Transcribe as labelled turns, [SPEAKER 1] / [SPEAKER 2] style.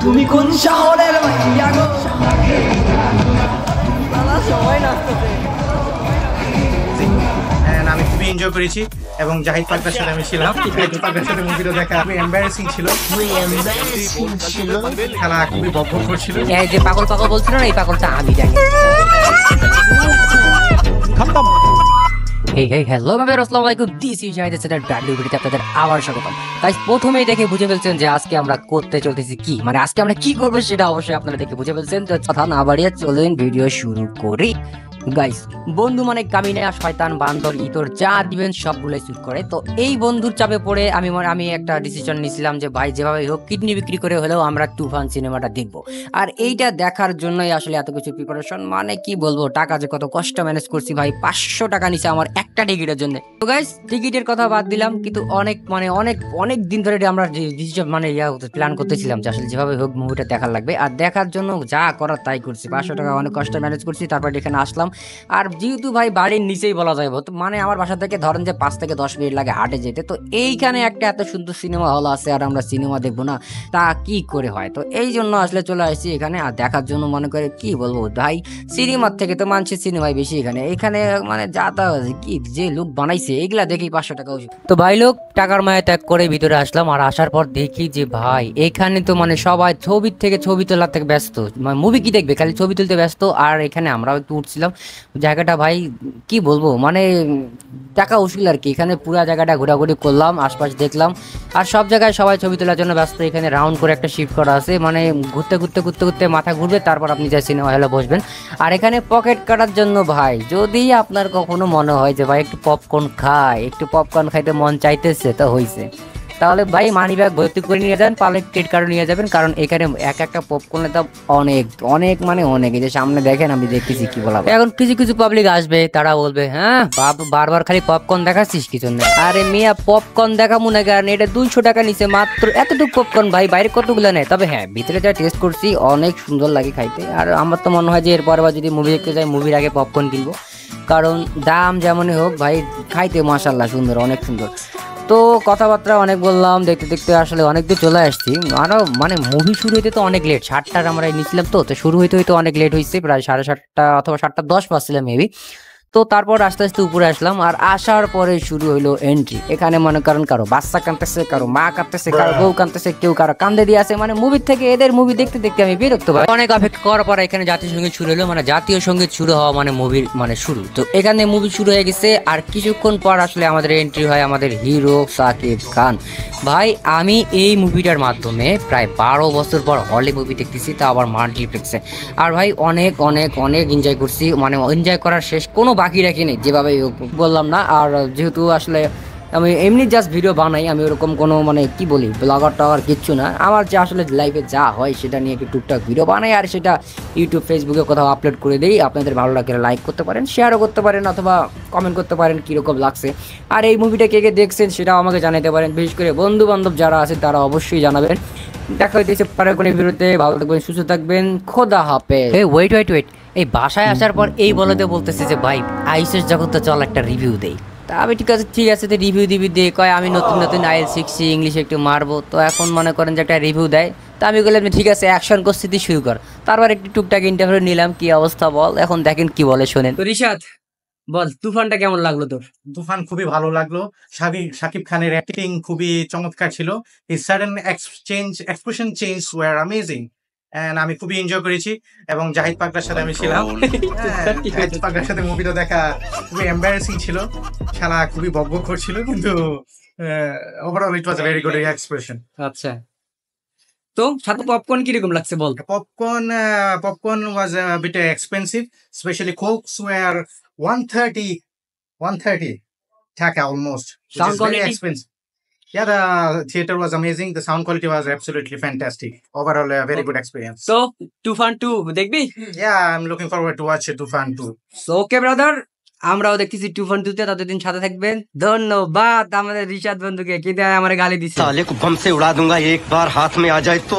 [SPEAKER 1] তুমি কোন শহরের মাইয়া গো? সবাই নাচতেছে।
[SPEAKER 2] আমি খুবই এনজয় করেছি এবং জাহিদ পাকদার সাথে আমি ছিলাম। জাহিদ পাকদার সাথে মুভিটা দেখা খুবই এম্বারেসিং ছিল। খেলা খুবই বকবক করছিল।
[SPEAKER 1] এই যে পাগল পাগল বলছিল না, এই পাগলটা আমি জানি। হ্যালো আসসালামু আলাইকুম, দিস ইজ জাহিদ সেটার ব্র্যান্ড নিউ ভিডিওতে আপনাদের আবার স্বাগতম। গাইস, প্রথমেই দেখে বুঝে ফেলছেন যে আজকে আমরা করতে চলতেছি কি, মানে আজকে আমরা কি করবো সেটা অবশ্যই আপনারা দেখে বুঝে ফেলছেন। তো কথা না বাড়িয়ে চলুন ভিডিও শুরু করি। গাইস, বন্ধু মানে কামিনা, শয়তান, বান্দর, ইতর যা দিবেন সবগুলোই শুট করে। তো এই বন্ধুর চাপে পড়ে আমি একটা ডিসিশন নিয়েছিলাম যে ভাই যেভাবে হোক কিডনি বিক্রি করে হলেও আমরা তুফান সিনেমাটা দেখব। আর এইটা দেখার জন্যই আসলে এত কিছু প্রিপারেশন, মানে কি বলবো, টাকা যে কত কষ্ট ম্যানেজ করছি ভাই। 500 টাকা নিছে আমার একটা টিকিটের জন্য। তো গাইস, টিকিটের কথা বাদ দিলাম, কিন্তু অনেক দিন ধরে আমরা ডিসিশন প্ল্যান করতেছিলাম যে আসলে যেভাবে হোক মুভিটা দেখার লাগবে। আর দেখার জন্য যা করার তাই করছি, 500 টাকা অনেক কষ্ট ম্যানেজ করছি, তারপর এখানে আসলাম। আর যেহেতু ভাই বাড়ির নিচেই বলা যায়, মানে আমার বাসা থেকে ধরেন যে 5 থেকে 10 মিনিট লাগে হাঁটে যেতে। তো এইখানে একটা এত সুন্দর সিনেমা হল আছে আর আমরা সিনেমা দেখবো না, তা কি করে হয়? তো এই জন্য আসলে চলে আসছি এখানে। আর দেখার জন্য মনে করে কি বলবো ভাই, সিনেমার থেকে তো মানুষের সিনেমায় বেশি এখানে মানে যা তা কি যে লোক বানাইছে এগুলা দেখেই 500 টাকা। তো ভাই লোক টাকার মায়া ত্যাগ করে ভিতরে আসলাম। আর আসার পর দেখি যে ভাই এখানে তো মানে সবাই ছবি তোলার থেকে ব্যস্ত, মানে মুভি কি দেখবে, খালি ছবি তুলতে ব্যস্ত। আর এখানে আমরাও একটু উঠছিলাম জায়গাটা, ভাই কি বলবো, মানে টাকা উসিল আর কি। এখানে পুরো জায়গাটা ঘোরাঘুরি করলাম, আশপাশ দেখলাম, আর সব জায়গায় সবাই ছবি তোলার জন্য ব্যস্ত। এখানে রাউন্ড করে একটা শিফট করা আছে, মানে ঘুরতে ঘুরতে মাথা ঘুরবে, তারপর আপনি যা সিনেমা হলে বসবেন। আর এখানে পকেট কাটার জন্য ভাই, যদি আপনার কখনো মনে হয় যে ভাই একটু পপকর্ন খাইতে মন চাইতেছে, তো হয়েছে, তাহলে ভাই মানি ব্যাগ ভর্তি করে নিয়ে যান, পালে ক্রেডিট কার্ড নিয়ে যাবেন, কারণ এখানে একটা পপকর্নের দাম অনেক এই যে সামনে দেখেন, আমি দেখতেছি কি বলা। এখন কিছু পাবলিক আসবে, তারা বলবে হ্যাঁ বারবার খালি পপকর্ন দেখাচ্ছিস কি জন্য? আরে মিয়া, পপকর্ন দেখা মনে করেন এটা 200 টাকা নিচে মাত্র এতটুকু পপকর্ন, ভাই বাইরে কতগুলো নেয়। তবে হ্যাঁ, ভিতরে যা টেস্ট করছি অনেক সুন্দর লাগে খাইতে। আর আমার তো মনে হয় যে এরপর আবার যদি মুভি দেখতে যাই, মুভির আগে পপকর্ন কিনবো, কারণ দাম যেমনই হোক ভাই খাইতে মাশাআল্লাহ সুন্দর, অনেক সুন্দর। তো কথাবার্তা অনেক বললাম, দেখতে আসলে অনেক দূর চলে আসছি। আরও মানে মুভি শুরু হইতে তো অনেক লেট, 7টার আমরা নিয়েছিলাম, তো শুরু হইতে অনেক লেট হয়েছে, প্রায় 7:30 অথবা 7:10 পাচ্ছিলাম মেবি। তো তারপর আস্তে আস্তে উপরে আসলাম, আর আসার পরে শুরু হইলো এন্ট্রি। এখানে মনে করেন কারো বাচ্চা কাঁদতেছে, কারো মা কাঁদতেছে, কারো বউ কাঁদতেছে, কেউ কারো কান্দে দিয়ে আছে। মানে মুভির থেকে এদের মুভি দেখতে আমি বিরক্ত ভাই। অনেক অপেক্ষা করার পর এখানে জাতীয় সঙ্গীত শুরু হলো, মানে জাতীয় সঙ্গীত শুরু হওয়া মানে মুভির মানে শুরু। তো এখানে মুভি শুরু হয়ে গেছে, আর কিছুক্ষণ পর আসলে আমাদের এন্ট্রি হয় আমাদের হিরো সাকিব খান। ভাই আমি এই মুভিটার মাধ্যমে প্রায় 12 বছর পর হলে মুভি দেখতেছি, তা আবার মাল্টিপ্লেক্সে। আর ভাই অনেক এনজয় করছি, মানে এনজয় করার শেষ কোনো বাকি রাখি নেই, যেভাবে বললাম না। আর যেহেতু আসলে আমি এমনি জাস্ট ভিডিও বানাই, আমি ওরকম কোনো মানে কি বলি ব্লগার টাগার কিচ্ছু না। আমার যে আসলে লাইফে যা হয় সেটা নিয়ে একটু টুকটাক ভিডিও বানাই, আর সেটা ইউটিউব ফেসবুকে কোথাও আপলোড করে দিই। আপনাদের ভালো লাগলে লাইক করতে পারেন, শেয়ারও করতে পারেন, অথবা কমেন্ট করতে পারেন কীরকম লাগছে। আর এই মুভিটা কে দেখছেন সেটাও আমাকে জানাতে পারেন, বিশেষ করে বন্ধু বান্ধব যারা আছে তারা অবশ্যই জানাবেন। দেখা হইতেছে পরের কোনো ভিডিওতে, ভালো থাকবেন, সুস্থ থাকবেন, খোদা হাফেজ। ওয়েট এই বাসায় আসার পর এই বলতেছে যে ভাই আইসেস জগৎ চল একটা রিভিউ দেই। তা আমি ঠিক আছে তো রিভিউ দিবি দিয়ে কয় আমি নতুন আইএল শিখছি, ইংলিশ একটু মারবো। তো এখন মনে করেন যে একটা রিভিউ দেয়, তা আমি বললাম ঠিক আছে অ্যাকশন করতে শুরু কর। তারপর একটু টুকটাক ইন্টারভিউ নিলাম, কি অবস্থা বল, এখন দেখেন কি বলে শোনেন। তো রিশাদ বল, তুফানটা কেমন লাগলো তোর?
[SPEAKER 2] তুফান খুবই ভালো লাগলো। শাকিব খানের অ্যাক্টিং খুবই চমৎকার ছিল। His sudden expression change were amazing, and আমি খুবই এনজয় করেছি। এবং জাহিদ পাকদার সাথে আমি ছিলাম। জাহিদ পাকদার সাথে মুভিটা দেখা খুবই এম্বারেসিং ছিল। খেলা খুবই বকবক করছিল, কিন্তু overall it was a very good expression.
[SPEAKER 1] আচ্ছা, তো সাথে পপকর্ন কিরকম লাগছে বল?
[SPEAKER 2] Popcorn was a bit expensive, especially Cokes were 130 taka almost, which
[SPEAKER 1] Sound
[SPEAKER 2] is very
[SPEAKER 1] quality?
[SPEAKER 2] expensive. Yeah, the theater was amazing. The sound quality was absolutely fantastic. Overall, a very good experience.
[SPEAKER 1] So, তুফান 2 দেখবি?
[SPEAKER 2] Yeah, I'm looking forward to watch Tufan 2.
[SPEAKER 1] So, okay brother, আমরাও দেখতেছি তুফান 2 তে। ততদিন সাথে থাকবেন। ধন্যবাদ আমাদের রিশাদ বন্ধুকে, কি দেয় আমার গালি দিচ্ছে।
[SPEAKER 3] साले को बम से उड़ा दूंगा एक बार हाथ में आ जाए तो।